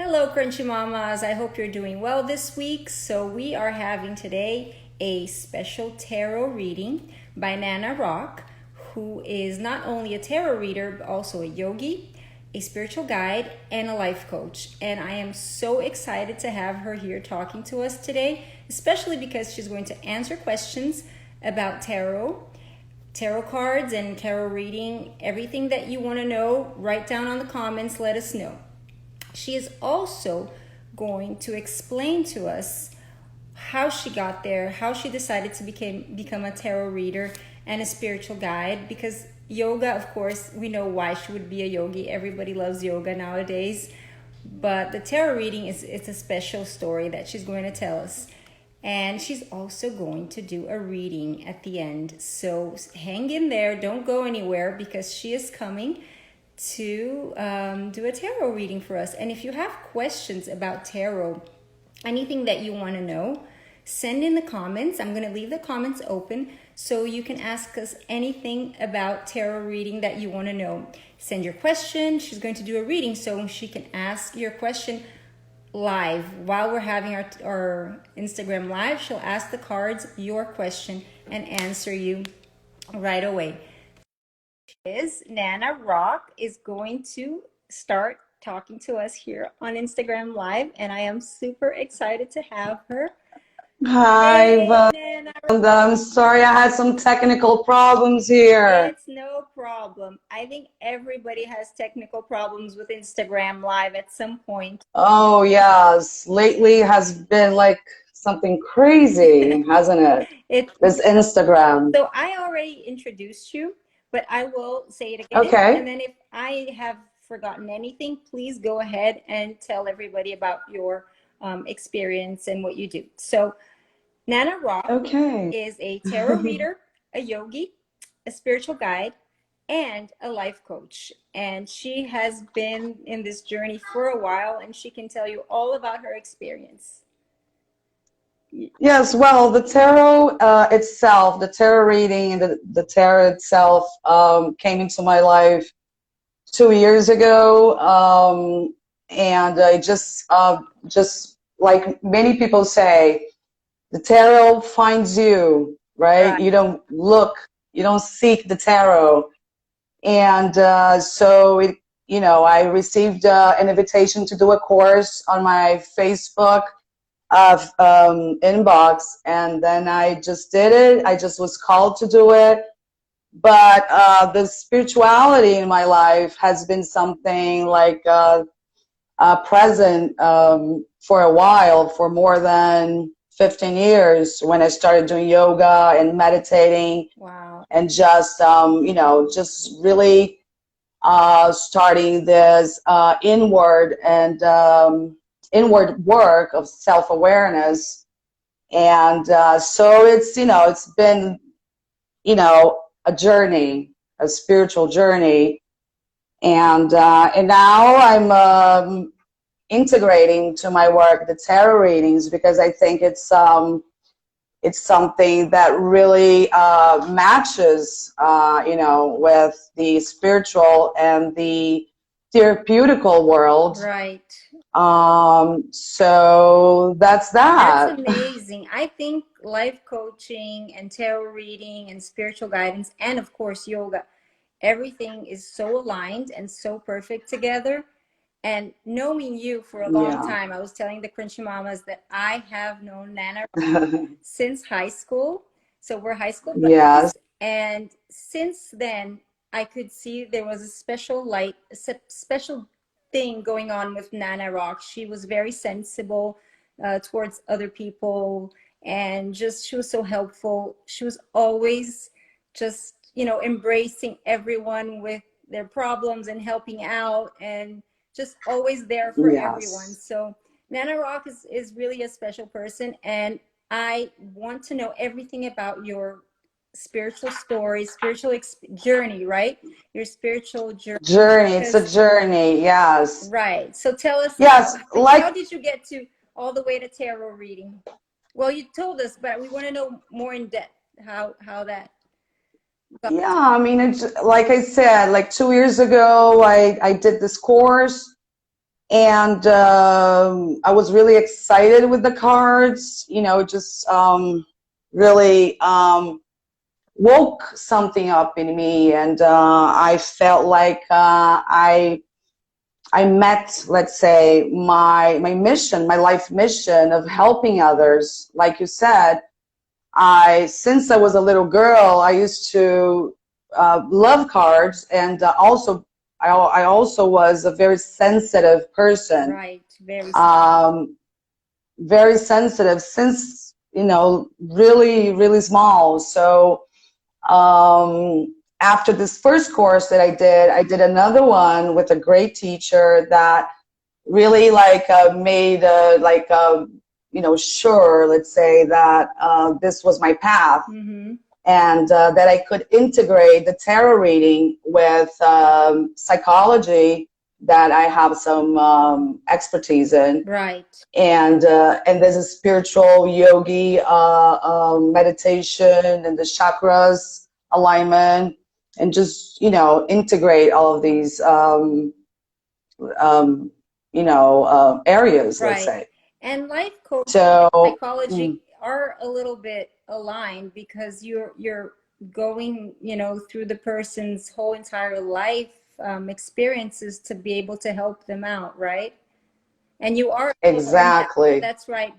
Hello, Crunchy Mamas. I hope you're doing well this week. So, we are having today a special tarot reading by Nana Roc, who is not only a tarot reader, but also a yogi, a spiritual guide, and a life coach. And I am so excited to have her here talking to us today, especially because she's going to answer questions about tarot cards, and tarot reading. Everything that you want to know, write down on the comments, let us know. She is also going to explain to us how she got there, how she decided to become a tarot reader and a spiritual guide. Because yoga, of course, we know why she would be a yogi. Everybody loves yoga nowadays. But the tarot reading it's a special story that she's going to tell us. And she's also going to do a reading at the end. So hang in there, don't go anywhere, because she is coming to do a tarot reading for us. And if you have questions about tarot, anything that you want to know, send in the comments. I'm going to leave the comments open so you can ask us anything about tarot reading that you want to know. Send your question. She's going to do a reading so she can ask your question live while we're having our Instagram live. She'll ask the cards your question and answer you right away. Nana Roc is going to start talking to us here on Instagram Live, and I am super excited to have her. Hi, Hey, Nana. Wanda. I'm sorry I had some technical problems here. It's no problem. I think everybody has technical problems with Instagram Live at some point. Oh, yes. Lately has been like something crazy, hasn't it? It This Instagram. So I already introduced you, but I will say it again. And Okay. then if I have forgotten anything, please go ahead and tell everybody about your experience and what you do. So Nana Roc Okay. is a tarot reader, a yogi, a spiritual guide, and a life coach. And she has been in this journey for a while, and she can tell you all about her experience. Yes, well, the tarot itself, the tarot reading, and the tarot itself came into my life 2 years ago. And I just like many people say, the tarot finds you, right? Right. You don't look, you don't seek the tarot. And I received an invitation to do a course on my Facebook inbox, and then I just did it. I just was called to do it. But the spirituality in my life has been something like present for a while, for more than 15 years, when I started doing yoga and meditating. Wow. And just really starting this inward work of self-awareness. And so it's been, a journey, a spiritual journey. And now I'm integrating to my work the tarot readings, because I think it's something that really matches, with the spiritual and the therapeutical world. Right. So that's That's that. amazing. I think life coaching and tarot reading and spiritual guidance, and of course yoga, everything is so aligned and so perfect together. And knowing you for a long Yeah. time, I was telling the Crunchy Mamas that I have known Nana since high school. So we're high school Yes. buddies. And since then, I could see there was a special light, a special thing going on with Nana Roc. She was very sensible towards other people, and just she was so helpful. She was always just, embracing everyone with their problems and helping out, and just always there for everyone. Yes. So Nana Roc is really a special person, and I want to know everything about your spiritual story, spiritual journey, right? Your spiritual journey. Journey. It's a Because, journey. Yes. right. So tell us, Yes. how Like, did you get to all the way to tarot reading? Well, you told us, but we want to know more in depth how that got. yeah, I mean, it's like I said, like 2 years ago, I did this course. And I was really excited with the cards. You know, just really woke something up in me, and I felt like I met, let's say, my mission, my life mission of helping others. Like you said, since I was a little girl, I used to love cards, and I also was a very sensitive person. Right. Very Very sensitive since, you know, really, really small. So after this first course that I did another one with a great teacher that really like made like you know, sure, let's say that this was my path. Mm-hmm. And that I could integrate the tarot reading with psychology that I have some expertise in. Right. And there's a spiritual yogi meditation and the chakras alignment, and just, you know, integrate all of these you know, areas, let's Right. say. And life coaching So and psychology are a little bit aligned, because you're going, you know, through the person's whole entire life experiences to be able to help them out, right? And you are a total empath. exactly, That's right.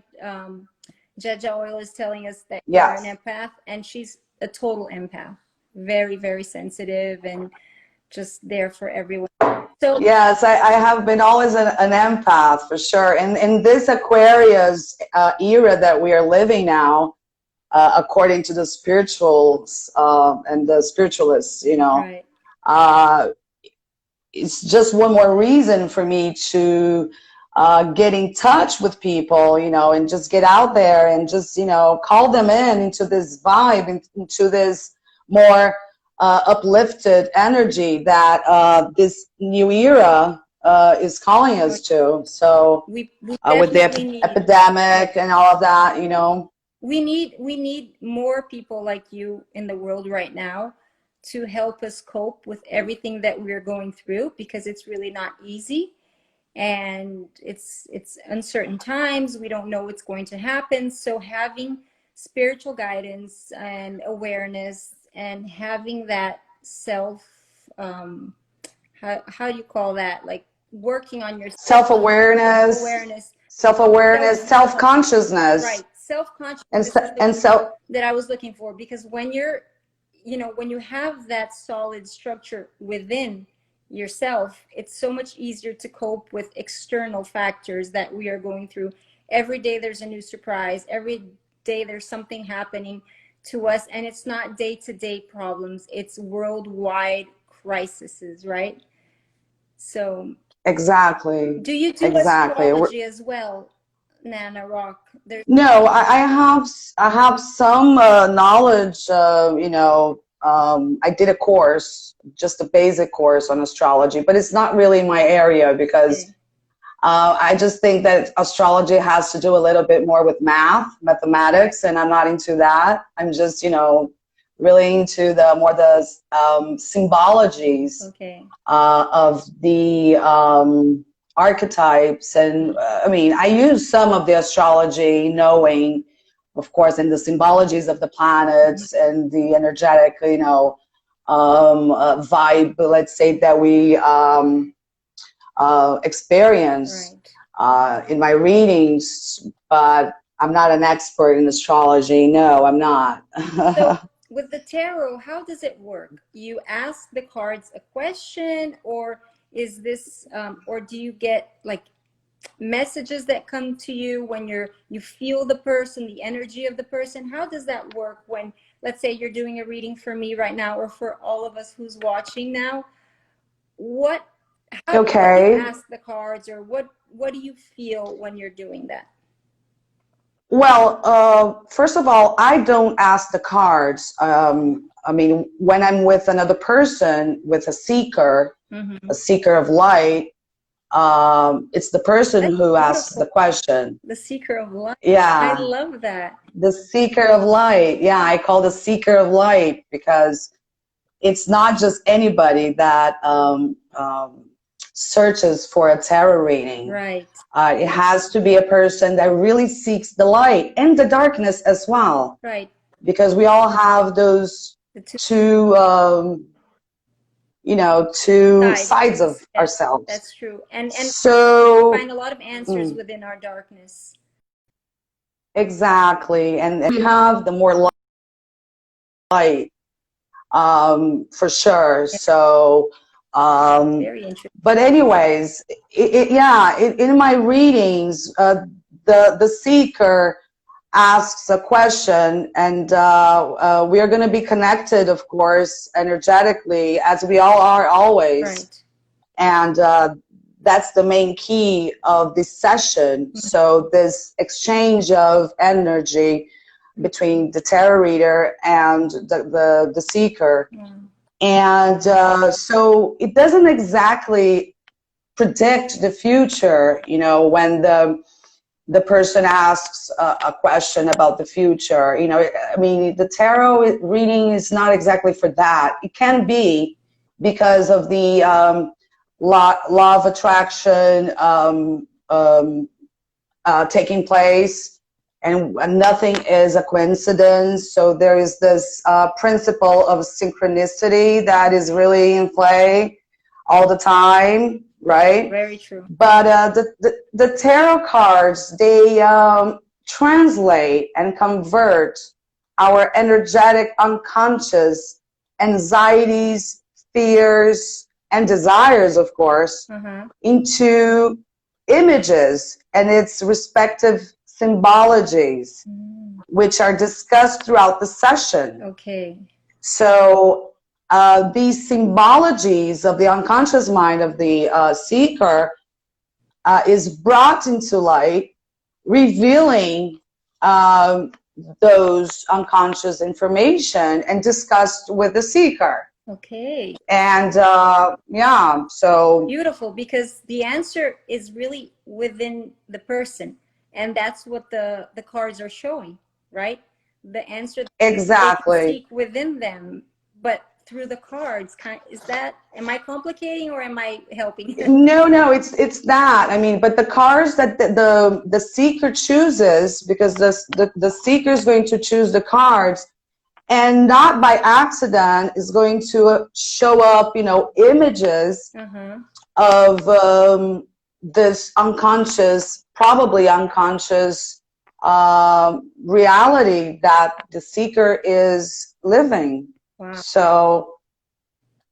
Jaja Oil is telling us that you are an yes. empath, and she's a total empath. Very, very sensitive and just there for everyone. So Yes, I have been always an empath for sure. And in this Aquarius era that we are living now, according to the spirituals and the spiritualists, you know, right. uh, it's just one more reason for me to get in touch with people, you know, and just get out there and just, you know, call them into this vibe, into this more uplifted energy that this new era is calling us to. So We with the definitely need, epidemic yes. and all of that, you know. We need more people like you in the world right now to help us cope with everything that we're going through, because it's really not easy, and it's uncertain times. We don't know what's going to happen. So having spiritual guidance and awareness, and having that self how do you call that, like working on yourself, Self-awareness, awareness, self-awareness, self-love, self-consciousness, right? Self-consciousness and is the and word so that I was looking for, because when you're, you know, when you have that solid structure within yourself, it's so much easier to cope with external factors that we are going through. Every day there's a new surprise. Every day there's something happening to us, and it's not day-to-day problems, it's worldwide crises, right? So exactly, do you do exactly. astrology as well, Nana Roc? There's No, I have some knowledge. You know, I did a course, just a basic course on astrology, but it's not really my area because okay. I just think that astrology has to do a little bit more with Right. mathematics, and I'm not into that. I'm just, you know, really into the more the symbologies Okay. of the archetypes. And I mean, I use some of the astrology, knowing, of course, in the symbologies of the planets and the energetic, you know, vibe, let's say, that we experience Right. in my readings. But I'm not an expert in astrology. No, I'm not. So with the tarot, how does it work? You ask the cards a question, or is this, or do you get like messages that come to you when you feel the person, the energy of the person? How does that work when, let's say, you're doing a reading for me right now, or for all of us who's watching now? What, what do you Okay. ask the cards, or what do you feel when you're doing that? Well, first of all, I don't ask the cards. I mean, when I'm with another person, with Mm-hmm. a seeker of light, it's the person That's who asks the beautiful. question. The seeker of light. I Yeah, love that. the seeker of light. Yeah, I call the seeker of light because it's not just anybody that searches for a tarot reading. Right. It has to be a person that really seeks the light and the darkness as well. Right. Because we all have those two two sides of ourselves. That's true. And so we find a lot of answers within our darkness. Exactly. And we have the more light, for sure. So very interesting. But anyways, in my readings, the seeker asks a question, and we are going to be connected, of course, energetically, as we all are always. Right. And that's the main key of this session. So this exchange of energy between the tarot reader and the seeker. And so it doesn't exactly predict the future, when the person asks a question about the future. I mean, the tarot reading is not exactly for that. It can be because of the law of attraction taking place, and nothing is a coincidence. So there is this principle of synchronicity that is really in play all the time, right? Very true. But the tarot cards, they translate and convert our energetic unconscious anxieties, fears, and desires, of course, into images and its respective symbologies, which are discussed throughout the session. Okay. So these symbologies of the unconscious mind of the seeker is brought into light, revealing those unconscious information and discussed with the seeker. Okay. And so beautiful, because the answer is really within the person, and that's what the cards are showing, right? The answer exactly they seek within them, but through the cards. Am I complicating or am I helping? No, it's that. I mean, but the cards that the seeker chooses, because the seeker is going to choose the cards, and not by accident is going to show up, images of this unconscious, probably unconscious reality that the seeker is living. Wow. So,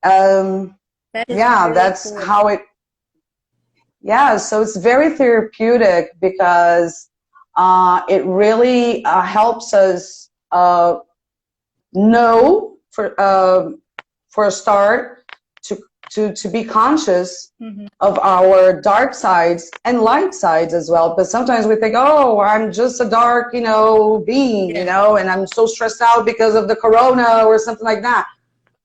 that's cool. How it. Yeah, so it's very therapeutic because it really helps us know, for a start, to be conscious of our dark sides and light sides as well. But sometimes we think, oh, I'm just a dark, being, and I'm so stressed out because of the corona or something like that.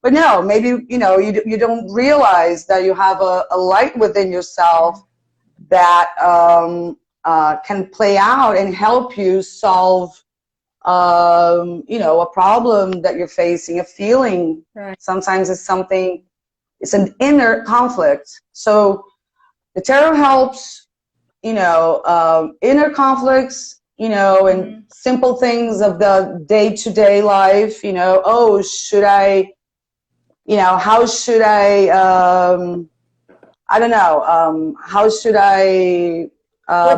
But no, maybe, you don't realize that you have a light within yourself that can play out and help you solve a problem that you're facing, a feeling. Right. Sometimes it's an inner conflict. So the tarot helps, inner conflicts, and simple things of the day-to-day life, oh, should I, how should I, I don't know, how should I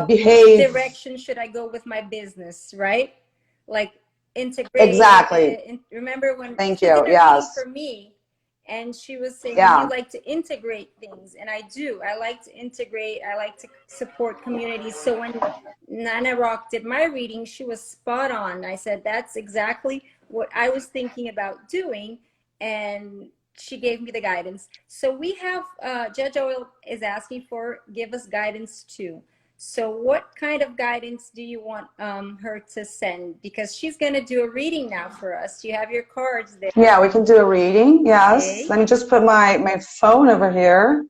behave? What direction should I go with my business, right? Like integrate. Exactly. Remember when Thank she you. did a Yes. reading for me, and she was saying, Yeah. you like to integrate things, and I do. I like to integrate. I like to support communities. So when Nana Roc did my reading, she was spot on. I said, that's exactly what I was thinking about doing, and she gave me the guidance. So we have Judge Oil is asking for give us guidance too. So what kind of guidance do you want her to send? Because she's going to do a reading now for us. Do you have your cards there? Yeah, we can do a reading. Yes. Okay. Let me just put my phone over here.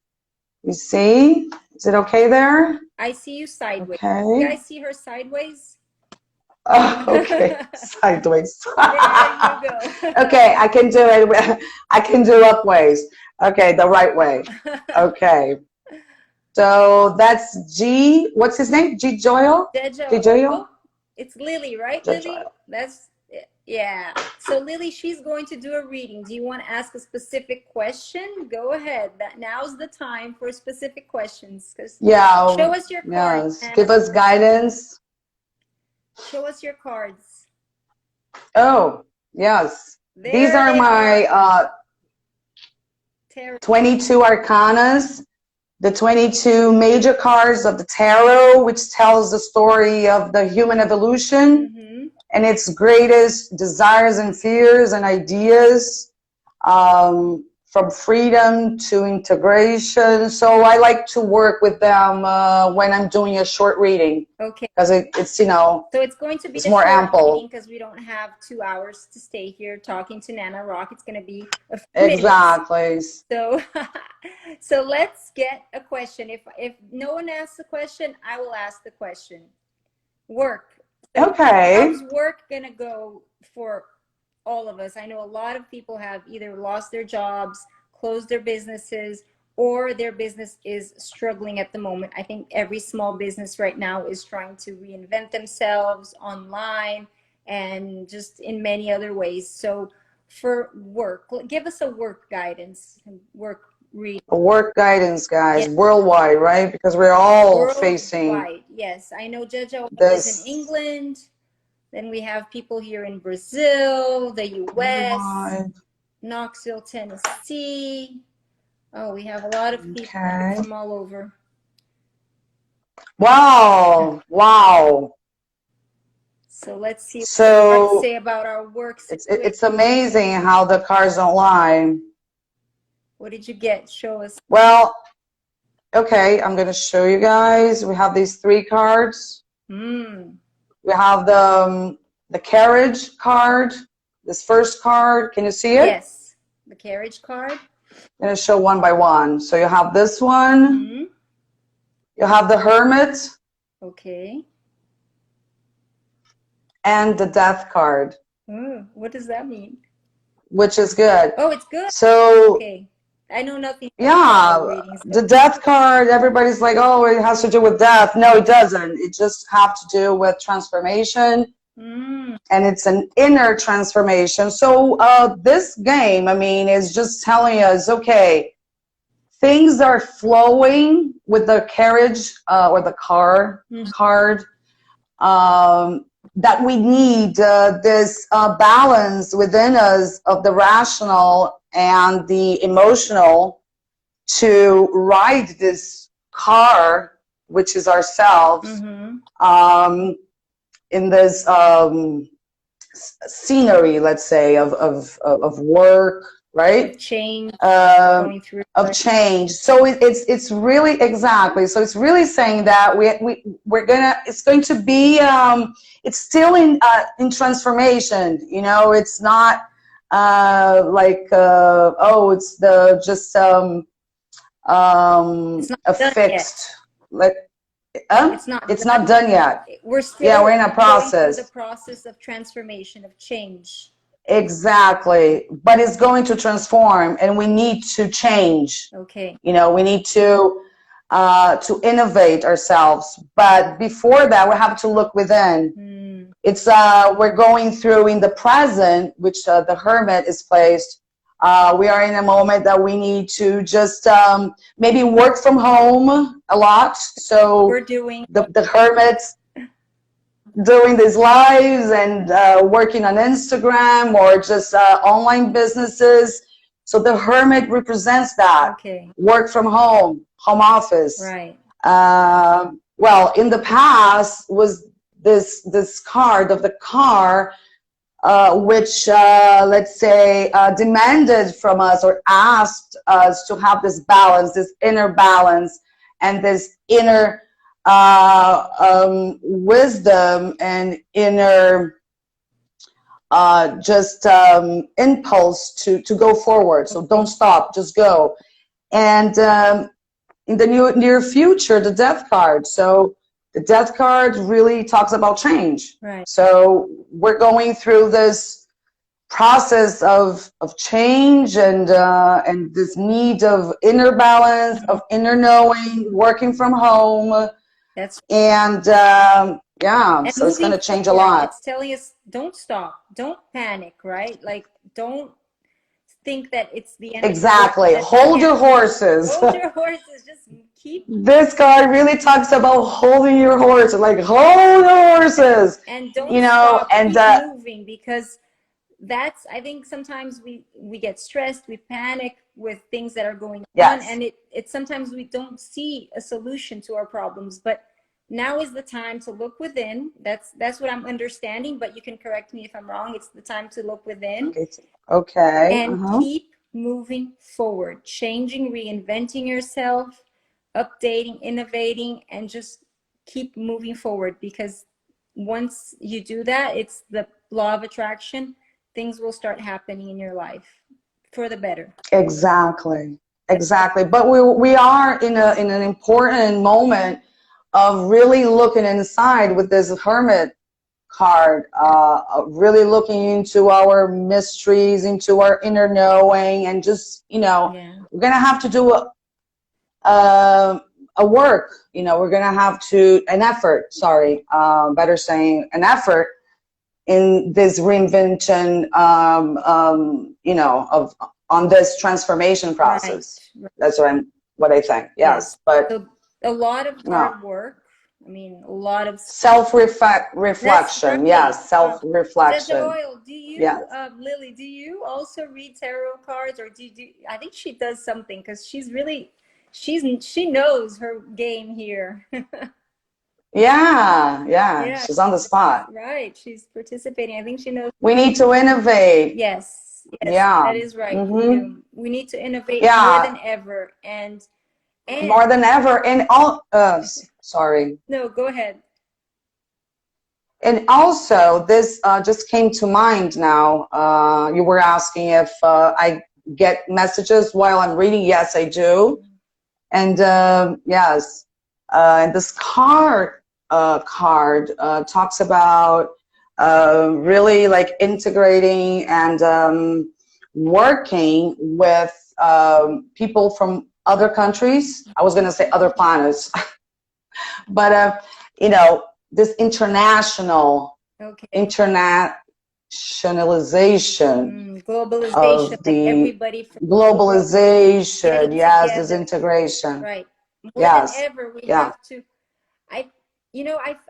You see? Is it okay there? I see you sideways. Okay. You guys see her sideways? Oh, okay. Sideways. There you go. Okay, I can do it. I can do up ways. Okay, the right way. Okay. So that's G. What's his name? G Joel? G Joel? Oh, it's Lily, right, G Lily? Joel. That's, yeah. So Lily, she's going to do a reading. Do you want to ask a specific question? Go ahead. Now's the time for specific questions. Yeah. Show us your cards. Yes. Give us guidance. Show us your cards. Oh, yes. These are my 22 arcanas, the 22 major cards of the tarot, which tells the story of the human evolution and its greatest desires and fears and ideas, from freedom to integration. So I like to work with them when I'm doing a short reading. Okay. Because it's, you know, so it's going to be more ample because we don't have 2 hours to stay here talking to Nana Roc. It's going to be a few exactly minutes. So so let's get a question. If no one asks a question, I will ask the question. Work. So okay. How's work going to go for all of us? I know a lot of people have either lost their jobs, closed their businesses, or their business is struggling at the moment. I think every small business right now is trying to reinvent themselves online and just in many other ways. So for work, give us a work guidance, work read. A work guidance, guys, yes. Worldwide, right? Because we're all facing. Yes, I know Jojo is in England. Then we have people here in Brazil, the U.S., Knoxville, Tennessee. Oh, we have a lot of people from all over. Wow. Wow. So let's see what they say about our work situation. It's amazing how the cards don't lie. What did you get? Show us. Well, okay, I'm going to show you guys. We have these 3 cards. We have the carriage card, this first card. Can you see it? Yes, the carriage card. I'm going to show one by one. So you have this one. You have the hermit. Okay. And the death card. What does that mean? Which is good. Oh, it's good. So, okay. I know nothing. Yeah, the death card, everybody's like, oh, it has to do with death. No, it doesn't. It just has to do with transformation. And it's an inner transformation. So this game, I mean, is just telling us, okay, things are flowing with the carriage or the car card. That we need this balance within us of the rational and the emotional to ride this car, which is ourselves, in this scenery, let's say, of work, right? Change, going through of change. So it's really exactly. So it's really saying that we're gonna. It's going to be. It's still in transformation. You know, it's not like oh, it's the just a fixed like. It's not done yet. We're still we're in a process. Going through the process of transformation, of change. Exactly, but it's going to transform, and we need to change. Okay. You know, we need to innovate ourselves. But before that, we have to look within. It's we're going through in the present, which the hermit is placed. We are in a moment that we need to just maybe work from home a lot. So we're doing the hermits doing these lives and working on Instagram or just online businesses. So the hermit represents that. Okay. Work from home, home office. Right. Well, in the past was this card of the car, which, let's say, demanded from us or asked us to have this balance, this inner balance, and this inner wisdom and inner just impulse to go forward. So don't stop, just go. And in the near future, the death card. So the death card really talks about change. Right. So we're going through this process of change and this need of inner balance, of inner knowing, working from home. That's And yeah, and so it's going moving to change a forward. lot. It's telling us don't stop, don't panic, right? Like don't think that it's the end of the world, Exactly. that you Hold can't your horses. hold your horses. Just keep This card really talks about holding your horse, like hold your horses, and don't you know, stop. and Keep moving because that's I think sometimes we get stressed, we panic with things that are going on, yes, and it sometimes we don't see a solution to our problems. But now is the time to look within. That's what I'm understanding, but you can correct me if I'm wrong. It's the time to look within okay, okay, and keep moving forward, changing, reinventing yourself, updating, innovating, and just keep moving forward. Because once you do that, it's the law of attraction. Things will start happening in your life for the better. exactly, exactly. But we are in an important moment of really looking inside with this Hermit card, really looking into our mysteries, into our inner knowing, and just, you know, Yeah. we're gonna have to do a work, you know, we're gonna have to an effort, sorry, better saying an effort in this reinvention, you know, of on this transformation Right. process. That's what I think. Yes. Yes, but So a lot of no, hard work. I mean, a lot of self that's reflection. right. Yes, self reflection. Joel, do you, Yes. Lily, do you also read tarot cards, or do you, I think she does something because she's really, she knows her game here. Yeah, yeah. Yeah, She's on the spot. right. She's participating. I think she knows. We need to innovate. Yes, yes, Yeah. that is right. We Mm-hmm. do. We need to innovate more Yeah, than ever. And more than ever. And all, sorry. no, go ahead. And also, this just came to mind now. You were asking if I get messages while I'm reading. Yes, I do. And yes, and this card talks about really like integrating and working with people from other countries. I was going to say other planets, but you know, this Okay. internationalization Globalization, of like the everybody from the world globalization. getting Yes, this together. integration. Right. More than Yes, ever, we yeah, have to. I,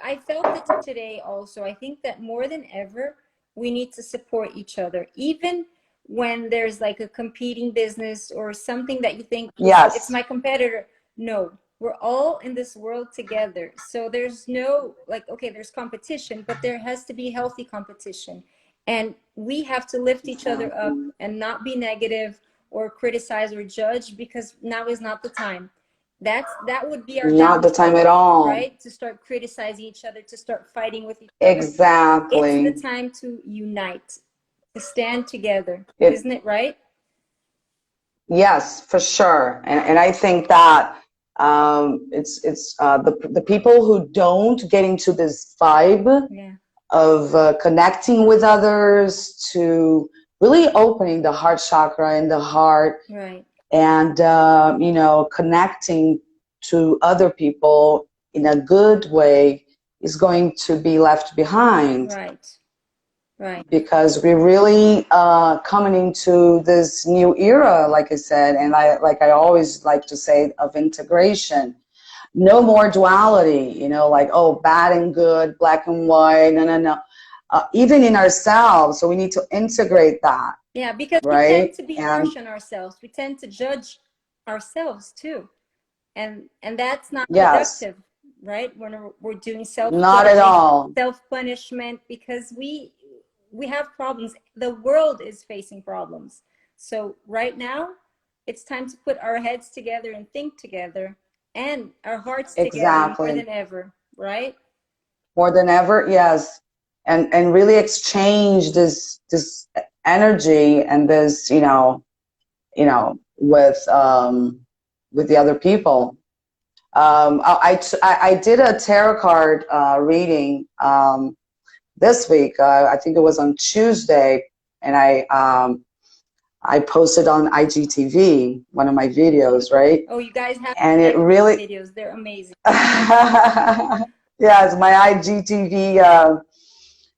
I felt it today also. I think that more than ever, we need to support each other, even when there's like a competing business or something that you think it's yes, my competitor. No, we're all in this world together. So there's no like, okay, there's competition, but there has to be healthy competition. And we have to lift each other up exactly. and not be negative or criticize or judge because now is not the time. That would be our Not the time downfall, at all. right? To start criticizing each other, to start fighting with each other. It's the Exactly. time to unite, to stand together, It, isn't it right? yes, for sure. And I think that it's the people who don't get into this vibe Yeah, of connecting with others, to really opening the heart chakra in the heart, right, and you know, connecting to other people in a good way is going to be left behind, right, right. because we're really coming into this new era, like I said, and I always like to say, of integration. No more duality, you know, like, oh, bad and good, black and white. No, no, no. Even in ourselves, so we need to integrate that, Yeah, because we tend right? to be And harsh on ourselves. We tend to judge ourselves too. And that's not yes, productive, right? When we're doing not at self-judging, all. self-punishment, because we have problems. The world is facing problems. So right now it's time to put our heads together and think together and our hearts together more Exactly. than ever, right? More than ever, yes. And really exchange this energy and this, you know, with the other people. I did a tarot card reading this week. I think it was on Tuesday, and I posted on IGTV one of my videos, right? Oh, you guys have And to it check those really, videos. They're amazing. yes, my IGTV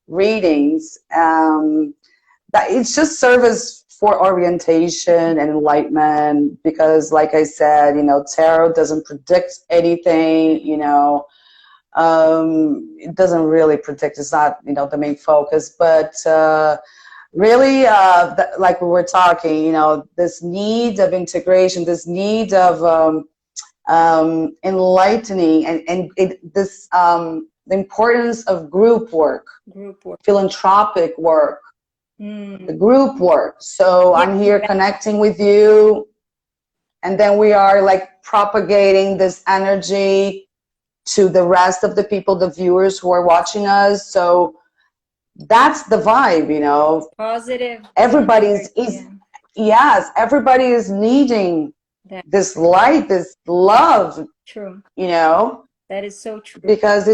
readings. That it's just service for orientation and enlightenment because, like I said, tarot doesn't predict anything. It doesn't really predict. It's not the main focus, but really, like we were talking, this need of integration, this need of enlightening, and the importance of group work, Group work. philanthropic work, the Mm. group work. So I'm Giving here back. connecting with you, and then we are like propagating this energy to the rest of the people, the viewers who are watching us. So that's the vibe. Positive Everybody's energy. is Yeah. Yes, everybody is needing That this light, this love, true. you know, That is so true. because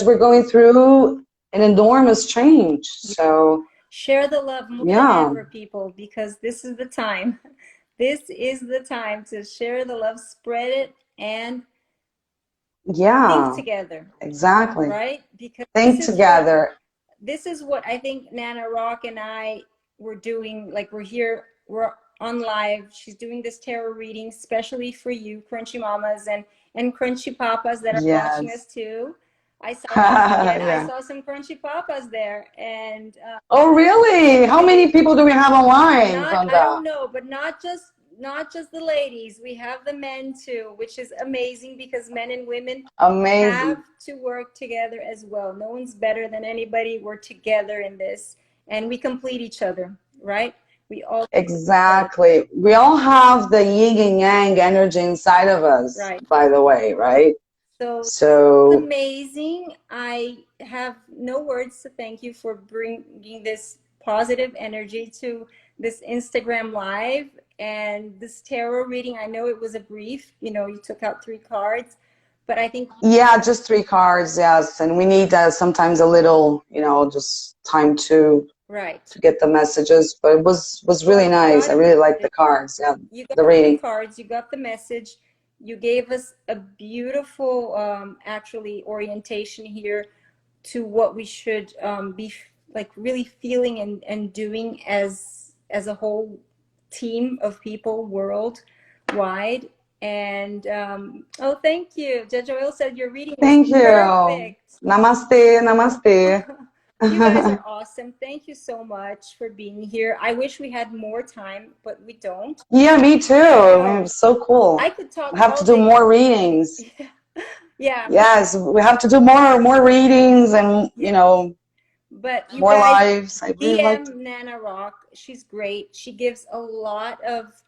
we're going through an enormous change. Yeah. So Share the love more than yeah, ever, people, because this is the time. This is the time to share the love, spread it, and think yeah, together, exactly. right? Because Think together. this is what I think Nana Roc and I were doing. Like we're here, we're on live. She's doing this tarot reading especially for you, Crunchy Mamas and Crunchy Papas that are watching us Yes. too. I saw I Yeah. saw some Crunchy Papas there, and Oh, really? How they many people do we have online, not I Wanda? don't know, but not just the ladies. We have the men too, which is amazing because men and women have Amazing. to work together as well. No one's better than anybody. We're together in this and we complete each other, right? We all complete each other. Exactly. We all have the yin and yang energy inside of us, Right. by the way, right? So So, amazing. I have no words to thank you for bringing this positive energy to this Instagram live and this tarot reading. I know it was a brief, you took out 3 cards, but I think yeah, just 3 cards, yes. And we need sometimes a little, just time right. to get the messages, but it was Well, really you nice. got I a really liked the message. cards, yeah, You the got three reading. cards. You got the message. You gave us a beautiful, actually, orientation here to what we should be like really feeling and doing as a whole team of people worldwide. And oh, thank you. Judge Oil said your reading was Thank you. perfect. Namaste, namaste. You guys are awesome. Thank you so much for being here. I wish we had more time, but we don't. Yeah, me too. I I mean, it know. was so I cool. could talk We have to all do day. more readings. Yeah, but Yes, we have to do more readings and, yeah, but you more guys lives. I really like to. DM Nana Roc. She's great. She gives a lot of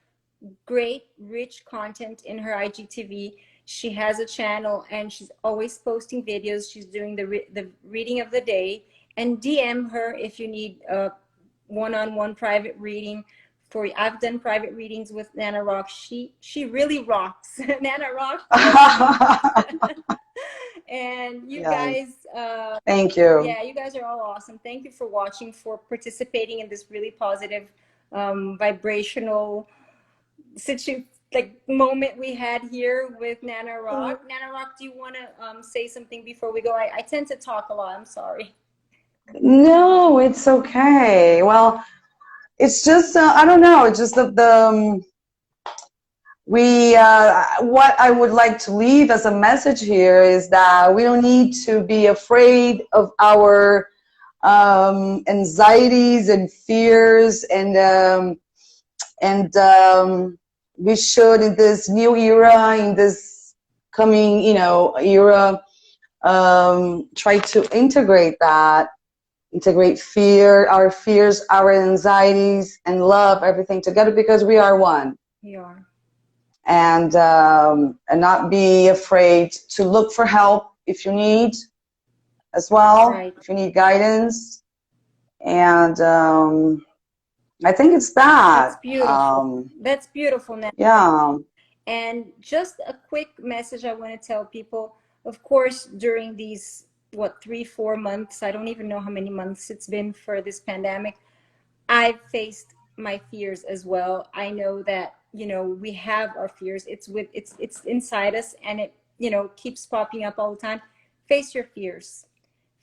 great, rich content in her IGTV. She has a channel and she's always posting videos. She's doing the reading of the day. And DM her if you need a one-on-one private reading. For I've done private readings with Nana Roc. She really rocks. Nana Roc really rocks. And you Yeah, guys, thank you. yeah, you guys are all awesome. Thank you for watching, for participating in this really positive, vibrational like moment we had here with Nana Roc. Nana Roc, do you want to say something before we go? I tend to talk a lot. I'm sorry. No, it's okay. Well, it's just I don't know. It's just that we what I would like to leave as a message here is that we don't need to be afraid of our anxieties and fears, and we should, in this new era, in this coming era, try to integrate fear, our fears, our anxieties, and love everything together because we are one. We are. And not be afraid to look for help if you need as well, Right. if you need guidance. And I think it's that. That's beautiful. That's beautiful, Nana. Yeah. And just a quick message I want to tell people. Of course, during these, what, 3, 4 months, I don't even know how many months it's been for this pandemic. I've faced my fears as well. I know that, you know, we have our fears. It's inside us, and it, you know, keeps popping up all the time. Face your fears.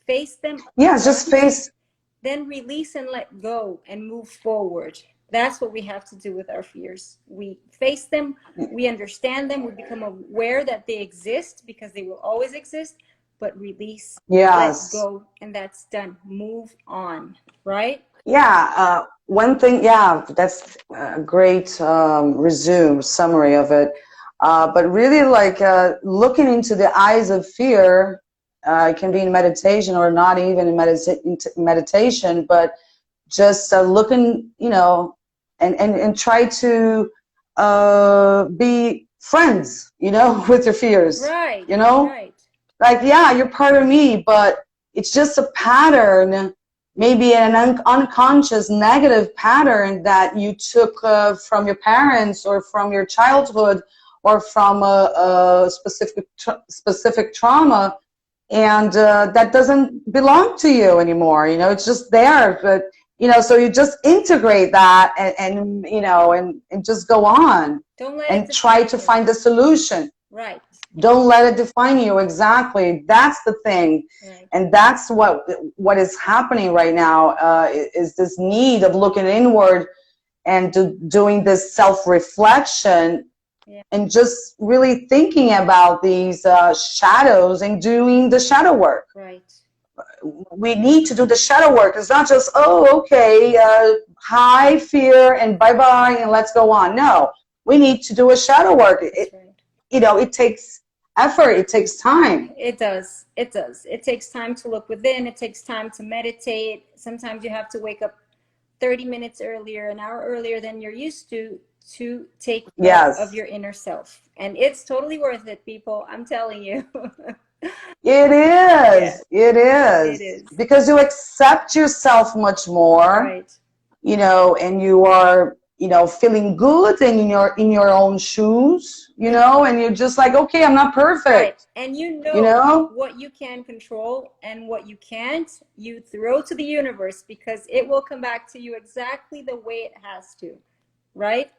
Face them Yeah, just front, face. then release and let go and move forward. That's what we have to do with our fears. We face them, we understand them, we become aware that they exist because they will always exist, but release, let Yes. go, and that's done. Move on, right? Yeah, one thing, yeah, that's a great resume, summary of it. But really, like looking into the eyes of fear, it can be in meditation or not even in meditation, but just looking, you know, and try to be friends, you know, with your fears, Right, you know? right. Like, yeah, you're part of me, but it's just a pattern, maybe an unconscious negative pattern that you took from your parents or from your childhood or from a specific trauma, and that doesn't belong to you anymore. You know, it's just there, but you know, so you just integrate that and you know, and just go on Don't let it and try define to you. find the solution. Right, Don't let it define you. Exactly. That's the thing. right. And that's what is happening right now, is this need of looking inward and doing this self-reflection, Yeah, and just really thinking about these shadows and doing the shadow work. right. We need to do the shadow work. It's not just, oh, okay, hi, fear, and bye-bye, and let's go on. No, we need to do a shadow work. That's right. You know, it takes effort. It takes time. It does. It does. It takes time to look within. It takes time to meditate. Sometimes you have to wake up 30 minutes earlier, an hour earlier than you're used to take care of Yes, your inner self. And it's totally worth it, people. I'm telling you. it Yeah, is. It it is. is. Because you accept yourself much more, Right. you know, and you are, you know, feeling good and in your own shoes, you And know, and you're just like, okay, I'm not right. perfect, And you you know know? what you can control and what you can't, you throw to the universe because it will come back to you exactly the way it has to. Right?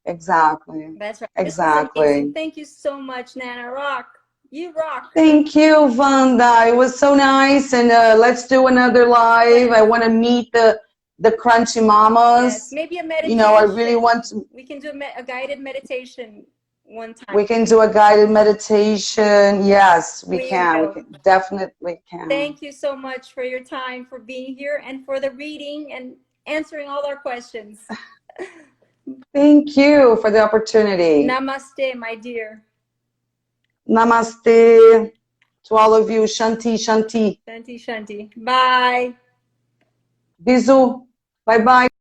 Exactly. That's right. This was amazing. Exactly. Thank you so much, Nana Rock. You rock. Thank you, Wanda. It was so nice. And let's do another live. I Let's. want to meet the Crunchy Yes, Mamas. maybe a You know, I really meditation. want to. We can do a guided meditation one time. We can do a guided meditation. Yes, we We can. We will. can definitely can. Thank you so much for your time, for being here, and for the reading and answering all our questions. Thank you for the opportunity. Namaste, my dear. Namaste to all of you. Shanti, Shanti. Shanti, Shanti. Bye. Bisous. Bye bye.